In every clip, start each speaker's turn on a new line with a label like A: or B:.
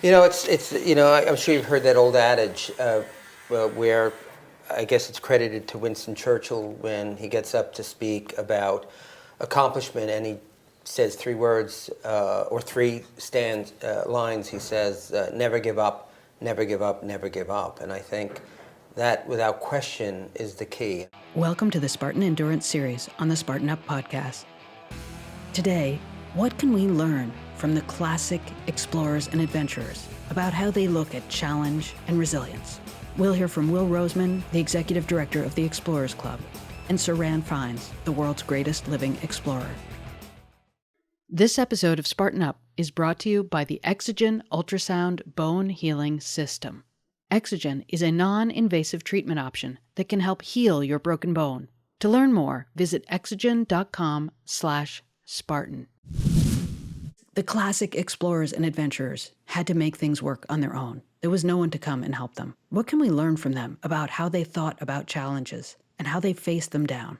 A: I'm sure you've heard that old adage where I guess it's credited to Winston Churchill when he gets up to speak about accomplishment and he says three words or lines. He says, never give up, never give up, never give up. And I think that, without question, is the key.
B: Welcome to the Spartan Endurance Series on the Spartan Up podcast. Today, what can we learn from the classic explorers and adventurers about how they look at challenge and resilience? We'll hear from Will Roseman, the executive director of the Explorers Club, and Sir Ranulph Fiennes, the world's greatest living explorer. This episode of Spartan Up is brought to you by the Exogen Ultrasound Bone Healing System. Exogen is a non-invasive treatment option that can help heal your broken bone. To learn more, visit exogen.com/Spartan. The classic explorers and adventurers had to make things work on their own. There was no one to come and help them. What can we learn from them about how they thought about challenges and how they faced them down?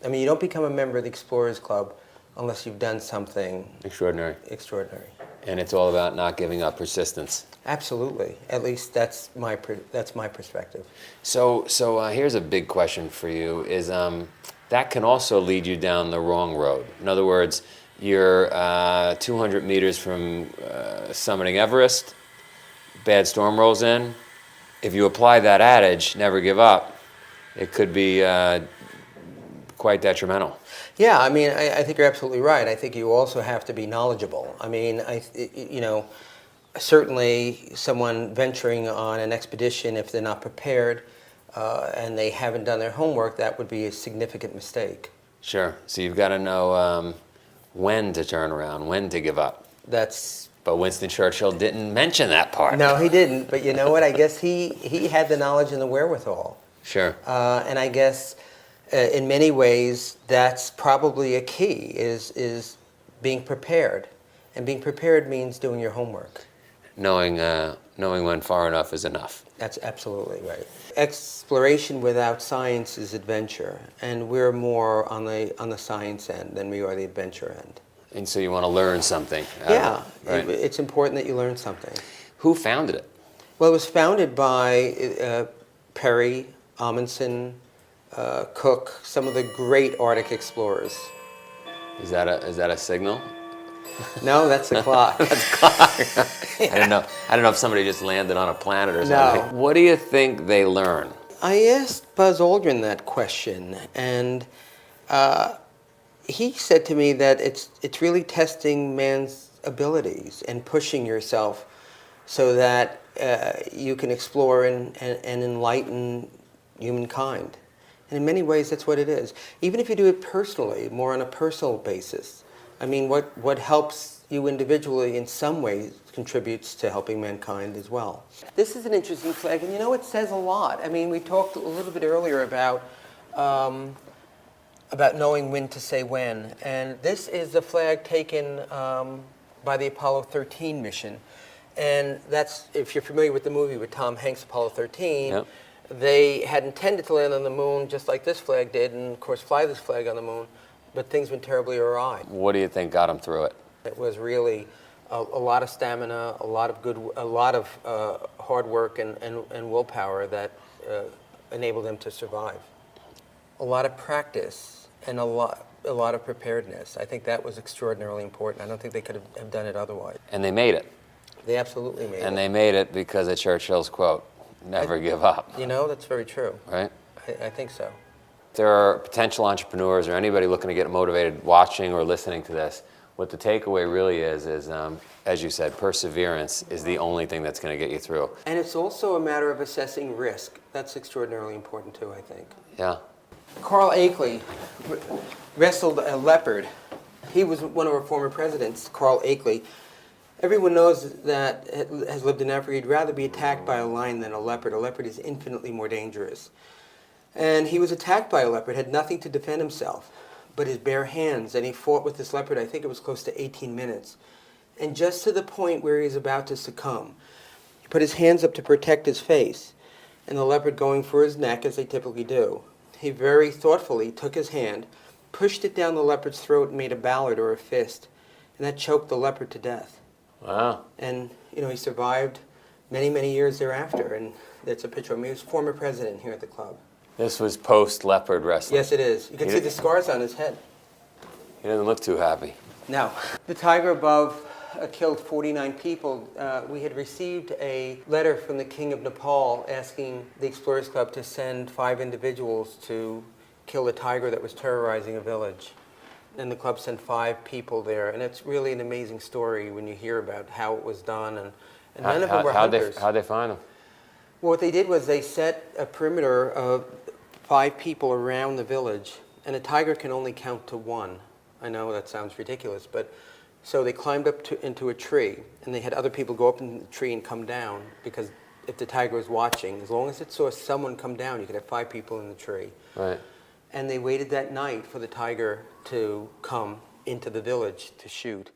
A: I mean, you don't become a member of the Explorers Club unless you've done something
C: extraordinary. And it's all about not giving up, persistence.
A: Absolutely. At least that's my perspective.
C: So here's a big question for you: is that can also lead you down the wrong road? In other words, you're 200 meters from summiting Everest. Bad storm rolls in. If you apply that adage, never give up, it could be quite detrimental.
A: Yeah, I mean, I think you're absolutely right. I think you also have to be knowledgeable. I mean, certainly someone venturing on an expedition, if they're not prepared and they haven't done their homework, that would be a significant mistake.
C: Sure. So you've got to know when to turn around, when to give up. But Winston Churchill didn't mention that part.
A: No, he didn't. But you know what? I guess he had the knowledge and the wherewithal.
C: Sure.
A: And I guess in many ways that's probably a key is being prepared. And being prepared means doing your homework.
C: Knowing when far enough is enough.
A: That's absolutely right. Exploration without science is adventure, and we're more on the science end than we are the adventure end.
C: And so you want to learn something.
A: Yeah,
C: right?
A: It's important that you learn something.
C: Who founded it?
A: Well, it was founded by Perry, Amundsen, Cook, some of the great Arctic explorers.
C: Is that a signal?
A: No, that's the clock.
C: That's the clock. Yeah. I don't know if somebody just landed on a planet or something.
A: No.
C: What do you think they learn?
A: I asked Buzz Aldrin that question, and he said to me that it's really testing man's abilities and pushing yourself so that you can explore and enlighten humankind. And in many ways, that's what it is. Even if you do it personally, more on a personal basis. I mean, what helps you individually in some ways contributes to helping mankind as well. This is an interesting flag, and it says a lot. I mean, we talked a little bit earlier about knowing when to say when, and this is the flag taken by the Apollo 13 mission, and that's, if you're familiar with the movie with Tom Hanks, Apollo 13,
C: Yep.
A: They had intended to land on the moon just like this flag did, and of course fly this flag on the moon, but things went terribly awry.
C: What do you think got them through it?
A: It was really a lot of stamina, a lot of hard work and willpower that enabled them to survive. A lot of practice and a lot of preparedness. I think that was extraordinarily important. I don't think they could have done it otherwise.
C: And they made it.
A: They absolutely made it.
C: And they made it because of Churchill's quote, never give up.
A: That's very true.
C: Right?
A: I think so.
C: If there are potential entrepreneurs or anybody looking to get motivated watching or listening to this, what the takeaway really is as you said, perseverance is the only thing that's going to get you through.
A: And it's also a matter of assessing risk. That's extraordinarily important too, I think.
C: Yeah.
A: Carl Akeley wrestled a leopard. He was one of our former presidents, Carl Akeley. Everyone knows that has lived in Africa. He'd rather be attacked by a lion than a leopard. A leopard is infinitely more dangerous. And he was attacked by a leopard, had nothing to defend himself but his bare hands, and he fought with this leopard, I think it was close to 18 minutes. And just to the point where he was about to succumb, he put his hands up to protect his face, and the leopard going for his neck, as they typically do. He very thoughtfully took his hand, pushed it down the leopard's throat, and made a ballad or a fist, and that choked the leopard to death.
C: Wow.
A: And, he survived many, many years thereafter, and that's a picture of him. He was former president here at the club.
C: This was post-leopard wrestling.
A: Yes, it is. You can see the scars on his head.
C: He doesn't look too happy.
A: No. The tiger above killed 49 people. We had received a letter from the King of Nepal asking the Explorers Club to send 5 individuals to kill the tiger that was terrorizing a village. And the club sent 5 people there. And it's really an amazing story when you hear about how it was done. And none of them were hunters.
C: How'd they find him?
A: Well, what they did was they set a perimeter of 5 people around the village. And a tiger can only count to 1. I know that sounds ridiculous, but so they climbed up into a tree, and they had other people go up in the tree and come down, because if the tiger was watching, as long as it saw someone come down, you could have 5 people in the tree.
C: Right.
A: And they waited that night for the tiger to come into the village to shoot.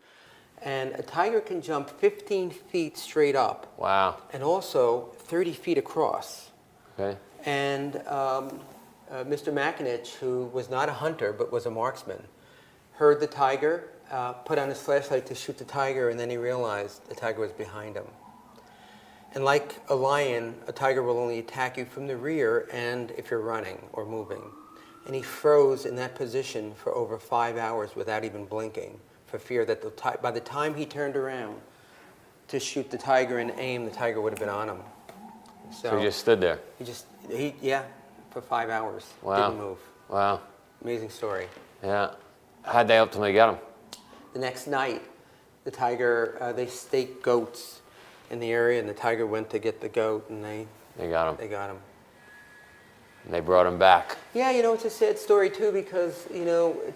A: And a tiger can jump 15 feet straight up.
C: Wow.
A: And also 30 feet across.
C: Okay.
A: And Mr. Makinich, who was not a hunter but was a marksman, heard the tiger, put on his flashlight to shoot the tiger, and then he realized the tiger was behind him. And like a lion, a tiger will only attack you from the rear and if you're running or moving. And he froze in that position for over 5 hours without even blinking, for fear that by the time he turned around to shoot the tiger and aim, the tiger would have been on him.
C: So he just stood there?
A: Yeah, for 5 hours.
C: Wow.
A: Didn't move.
C: Wow.
A: Amazing story.
C: Yeah. How'd they ultimately get him?
A: The next night, the tiger, they staked goats in the area, and the tiger went to get the goat, and they
C: got him.
A: They got him.
C: And they brought him back.
A: Yeah, it's a sad story too, because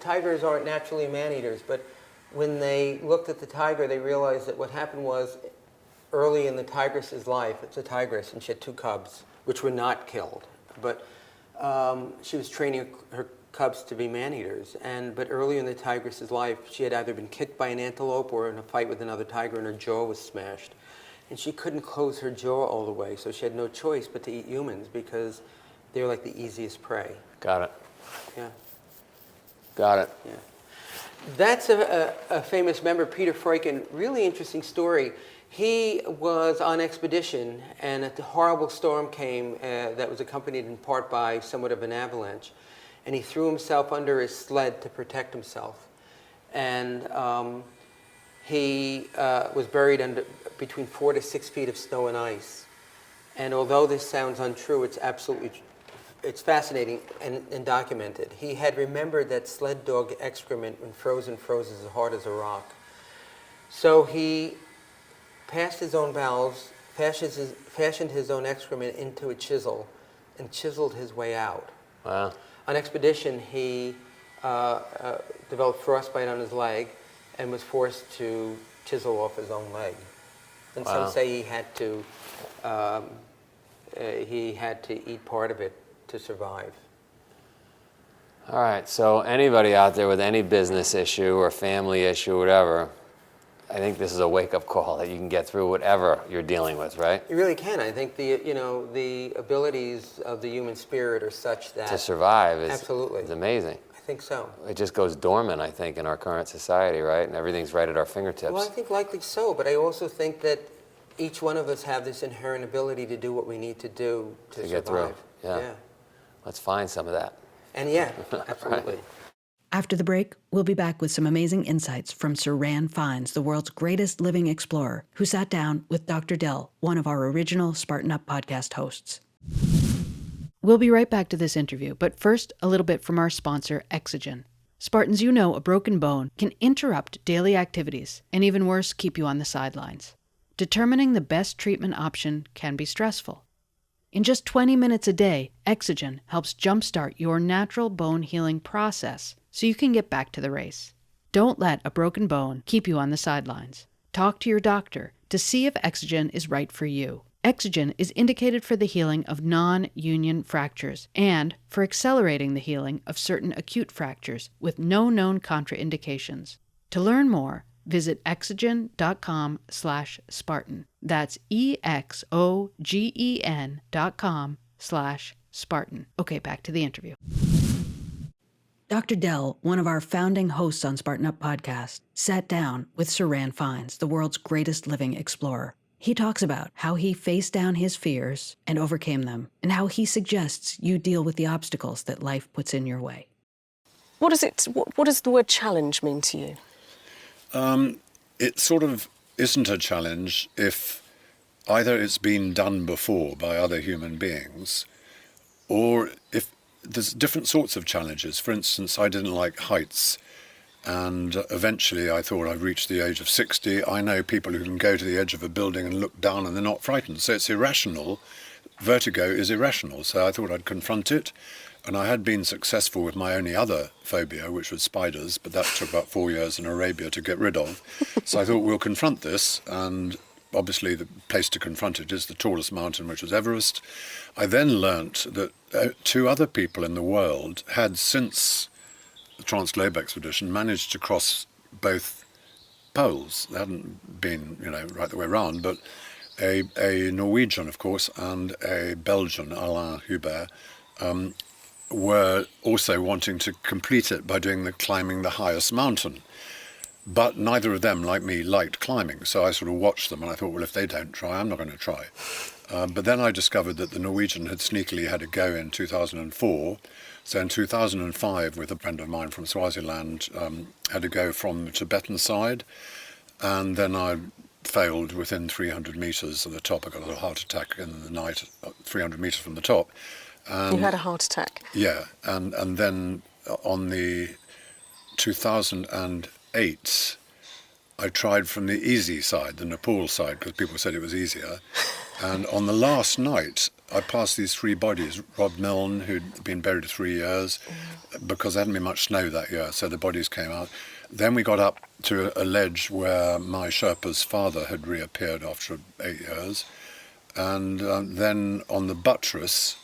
A: tigers aren't naturally man-eaters, but when they looked at the tiger, they realized that what happened was early in the tigress's life, it's a tigress, and she had 2 cubs, which were not killed, but she was training her cubs to be man-eaters, but early in the tigress's life, she had either been kicked by an antelope or in a fight with another tiger, and her jaw was smashed. And she couldn't close her jaw all the way, so she had no choice but to eat humans, because they were like the easiest prey.
C: Got it.
A: Yeah.
C: Got it.
A: Yeah. That's a famous member, Peter Freuchen. Really interesting story. He was on expedition, and a horrible storm came that was accompanied in part by somewhat of an avalanche. And he threw himself under his sled to protect himself. And he was buried between 4 to 6 feet of snow and ice. And although this sounds untrue, it's fascinating and documented. He had remembered that sled dog excrement when frozen froze as hard as a rock. So he passed his own bowels, fashioned his own excrement into a chisel, and chiseled his way out.
C: Wow.
A: On expedition, he developed frostbite on his leg and was forced to chisel off his own leg. And
C: Wow.
A: some say he had to eat part of it to survive.
C: All right, so anybody out there with any business issue or family issue, whatever, I think this is a wake-up call that you can get through whatever you're dealing with, right?
A: You really can. I think the abilities of the human spirit are such that
C: To survive
A: absolutely
C: is amazing.
A: I think so.
C: It just goes dormant, I think, in our current society, right? And everything's right at our fingertips.
A: Well, I think likely so, but I also think that each one of us have this inherent ability to do what we need to do to
C: get through.
A: survive.
C: Yeah. Let's find some of that.
A: And yeah, absolutely.
C: Right.
B: After the break, we'll be back with some amazing insights from Sir Ranulph Fiennes, the world's greatest living explorer, who sat down with Dr. Delle, one of our original Spartan Up podcast hosts. We'll be right back to this interview, but first, a little bit from our sponsor, Exogen. Spartans, you know a broken bone can interrupt daily activities, and even worse, keep you on the sidelines. Determining the best treatment option can be stressful. In just 20 minutes a day, Exogen helps jumpstart your natural bone healing process so you can get back to the race. Don't let a broken bone keep you on the sidelines. Talk to your doctor to see if Exogen is right for you. Exogen is indicated for the healing of non-union fractures and for accelerating the healing of certain acute fractures with no known contraindications. To learn more, visit exogen.com/Spartan. That's EXOGEN.com/Spartan. Okay, back to the interview. Dr. Delle, one of our founding hosts on Spartan Up podcast, sat down with Sir Ranulph Fiennes, the world's greatest living explorer. He talks about how he faced down his fears and overcame them, and how he suggests you deal with the obstacles that life puts in your way.
D: What does the word challenge mean to you?
E: It sort of isn't a challenge if either it's been done before by other human beings, or if there's different sorts of challenges. For instance, I didn't like heights, and eventually I thought I've reached the age of 60. I know people who can go to the edge of a building and look down and they're not frightened. So it's irrational. Vertigo is irrational. So I thought I'd confront it. And I had been successful with my only other phobia, which was spiders, but that took about 4 years in Arabia to get rid of. So I thought, we'll confront this, and obviously the place to confront it is the tallest mountain, which was Everest. I then learnt that 2 other people in the world had, since the Trans-Globe expedition, managed to cross both poles. They hadn't been, right the way around, but a Norwegian, of course, and a Belgian, Alain Hubert, were also wanting to complete it by climbing the highest mountain. But neither of them, like me, liked climbing. So I sort of watched them and I thought, well, if they don't try, I'm not going to try. But then I discovered that the Norwegian had sneakily had a go in 2004. So in 2005, with a friend of mine from Swaziland, had a go from the Tibetan side. And then I failed within 300 metres of the top. I got a heart attack in the night, 300 metres from the top.
D: You had a heart attack?
E: Yeah, and then on the 2008, I tried from the easy side, the Nepal side, because people said it was easier. And on the last night, I passed these 3 bodies. Rob Milne, who'd been buried 3 years, because there hadn't been much snow that year, so the bodies came out. Then we got up to a ledge where my Sherpa's father had reappeared after 8 years. And then on the buttress,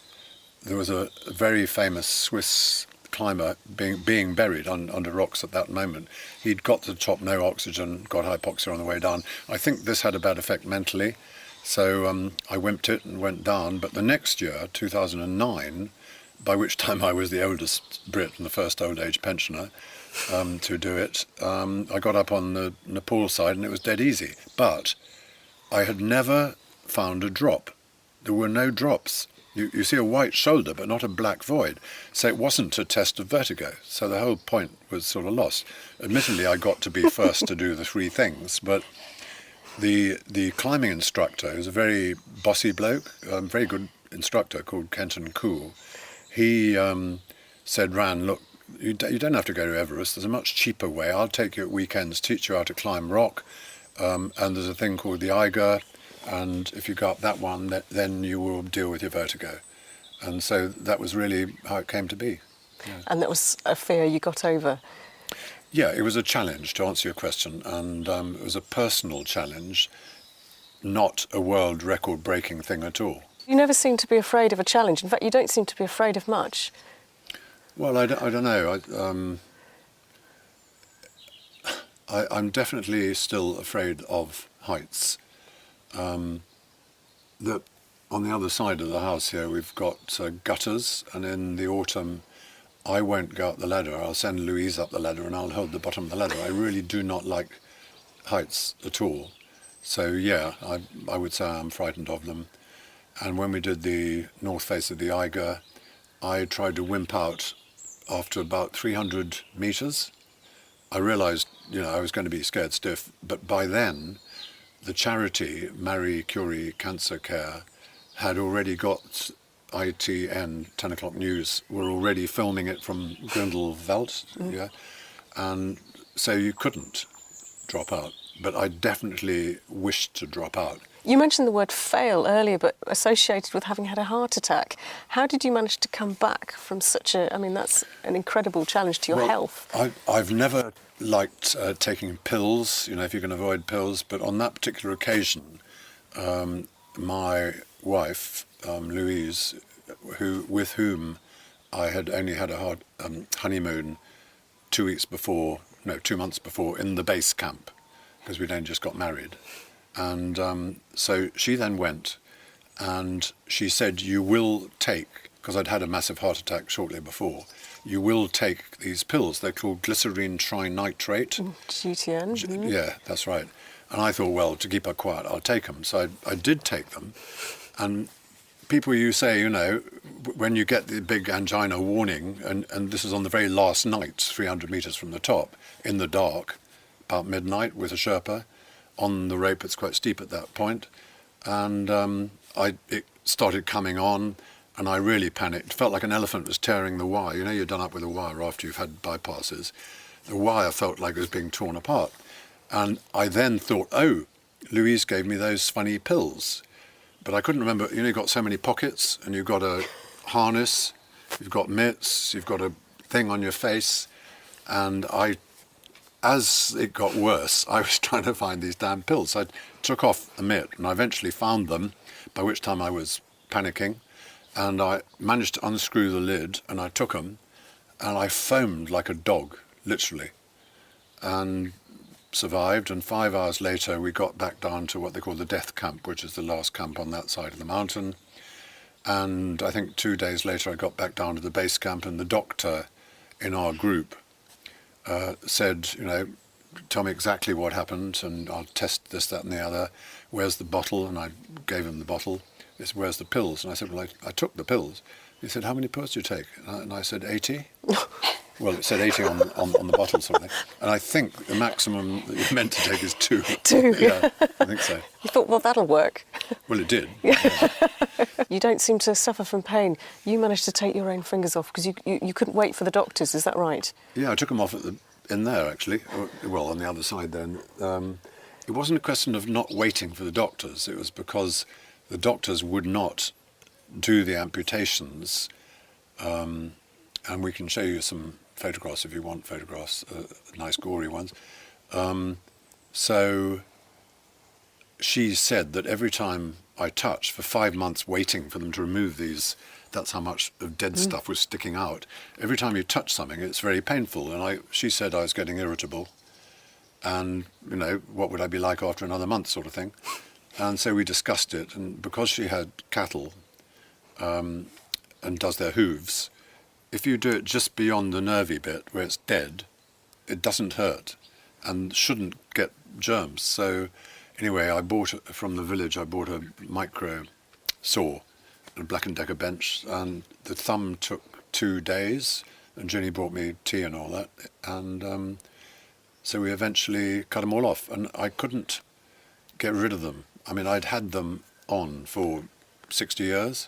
E: there was a very famous Swiss climber being buried under rocks at that moment. He'd got to the top, no oxygen, got hypoxia on the way down. I think this had a bad effect mentally, so I wimped it and went down. But the next year, 2009, by which time I was the oldest Brit and the first old age pensioner to do it, I got up on the Nepal side and it was dead easy. But I had never found a drop. There were no drops. You see a white shoulder, but not a black void. So it wasn't a test of vertigo. So the whole point was sort of lost. Admittedly, I got to be first to do the 3 things, but the climbing instructor, who's a very bossy bloke, a very good instructor called Kenton Cool, he said, Ran, look, you don't have to go to Everest. There's a much cheaper way. I'll take you at weekends, teach you how to climb rock. And there's a thing called the Eiger. And if you go up that one, then you will deal with your vertigo. And so that was really how it came to be. Yeah.
D: And that was a fear you got over?
E: Yeah, it was a challenge, to answer your question. And it was a personal challenge, not a world record-breaking thing at all.
D: You never seem to be afraid of a challenge. In fact, you don't seem to be afraid of much.
E: Well, I don't know. I'm definitely still afraid of heights. That on the other side of the house here we've got gutters, and in the autumn I won't go up the ladder. I'll send Louise up the ladder and I'll hold the bottom of the ladder. I really do not like heights at all. So yeah, I would say I'm frightened of them. And when we did the north face of the Eiger, I tried to wimp out after about 300 metres. I realised, I was going to be scared stiff, but by then the charity, Marie Curie Cancer Care, had already got ITN, 10 o'clock news, were already filming it from Grindelwald, yeah, and so you couldn't drop out. But I definitely wished to drop out.
D: You mentioned the word fail earlier, but associated with having had a heart attack. How did you manage to come back from such that's an incredible challenge to your health.
E: I've never liked taking pills, if you can avoid pills, but on that particular occasion, my wife, Louise, with whom I had only had a honeymoon 2 months before in the base camp, because we'd only just got married. And so she then went and she said, you will take because I'd had a massive heart attack shortly before, you will take these pills. They're called glycerine trinitrate.
D: GTN.
E: Yeah, that's right. And I thought, well, to keep her quiet, I'll take them. So I did take them. And people, you say, you know, when you get the big angina warning, and this is on the very last night, 300 metres from the top, in the dark, about midnight with a Sherpa, on the rope. It's quite steep at that point. And it started coming on, and I really panicked. It felt like an elephant was tearing the wire. You know, you're done up with a wire after you've had bypasses. The wire felt like it was being torn apart. And I then thought, oh, Louise gave me those funny pills. But I couldn't remember, you know, you've got so many pockets, and you've got a harness, you've got mitts, you've got a thing on your face. And as it got worse, I was trying to find these damn pills. So I took off a mitt, and I eventually found them, by which time I was panicking. And I managed to unscrew the lid, and I took them, and I foamed like a dog, literally. And survived, and 5 hours later we got back down to what they call the death camp, which is the last camp on that side of the mountain. And I think 2 days later I got back down to the base camp, and the doctor in our group said, you know, tell me exactly what happened, and I'll test this, that and the other. Where's the bottle? And I gave him the bottle. He said, where's the pills? And I said, well, I took the pills. He said, how many pills do you take? And I said, 80. Well, it said 80 on the bottle, something. And I think the maximum that you're meant to take is 2.
D: 2.
E: Yeah, I think so.
D: You thought, well, that'll work.
E: Well, it did.
D: Yeah. You don't seem to suffer from pain. You managed to take your own fingers off because you couldn't wait for the doctors, is that right?
E: Yeah, I took them off in there, actually. Well, on the other side then. It wasn't a question of not waiting for the doctors. It was because the doctors would not do the amputations. And we can show you some photographs if you want photographs, nice gory ones. So she said that every time I touched, for 5 months waiting for them to remove these, that's how much of dead stuff was sticking out. Every time you touch something, it's very painful. And she said I was getting irritable. And, you know, what would I be like after another month sort of thing. And so we discussed it. And because she had cattle and does their hooves, if you do it just beyond the nervy bit where it's dead, it doesn't hurt and shouldn't get germs. So anyway, from the village, I bought a micro saw, a Black & Decker bench, and the thumb took 2 days, and Ginny brought me tea and all that. And so we eventually cut them all off, and I couldn't get rid of them. I mean, I'd had them on for 60 years,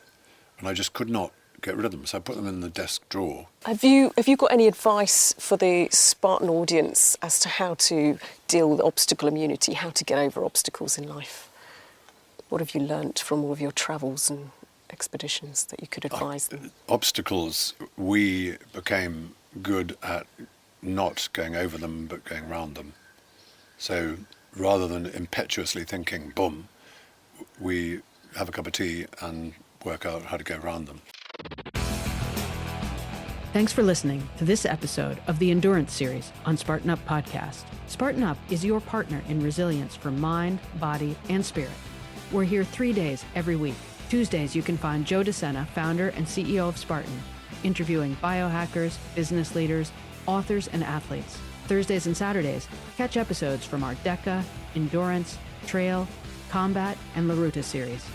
E: and I just could not get rid of them, so I put them in the desk drawer.
D: Have you got any advice for the Spartan audience as to how to deal with obstacle immunity, how to get over obstacles in life? What have you learnt from all of your travels and expeditions that you could advise them?
E: Obstacles, we became good at not going over them, but going round them. So rather than impetuously thinking, boom, we have a cup of tea and work out how to go around them.
B: Thanks for listening to this episode of the Endurance Series on Spartan Up Podcast. Spartan Up is your partner in resilience for mind, body, and spirit. We're here 3 days every week. Tuesdays, you can find Joe De Sena, founder and CEO of Spartan, interviewing biohackers, business leaders, authors, and athletes. Thursdays and Saturdays, catch episodes from our DECA, Endurance, Trail, Combat, and La Ruta series.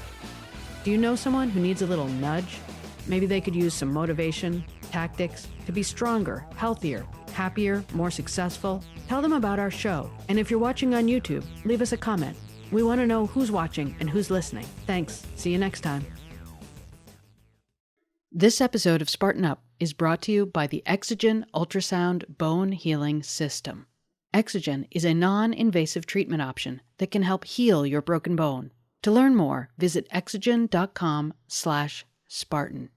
B: Do you know someone who needs a little nudge? Maybe they could use some motivation, tactics to be stronger, healthier, happier, more successful. Tell them about our show. And if you're watching on YouTube, leave us a comment. We want to know who's watching and who's listening. Thanks. See you next time. This episode of Spartan Up is brought to you by the Exogen Ultrasound Bone Healing System. Exogen is a non-invasive treatment option that can help heal your broken bone. To learn more, visit exogen.com/Spartan.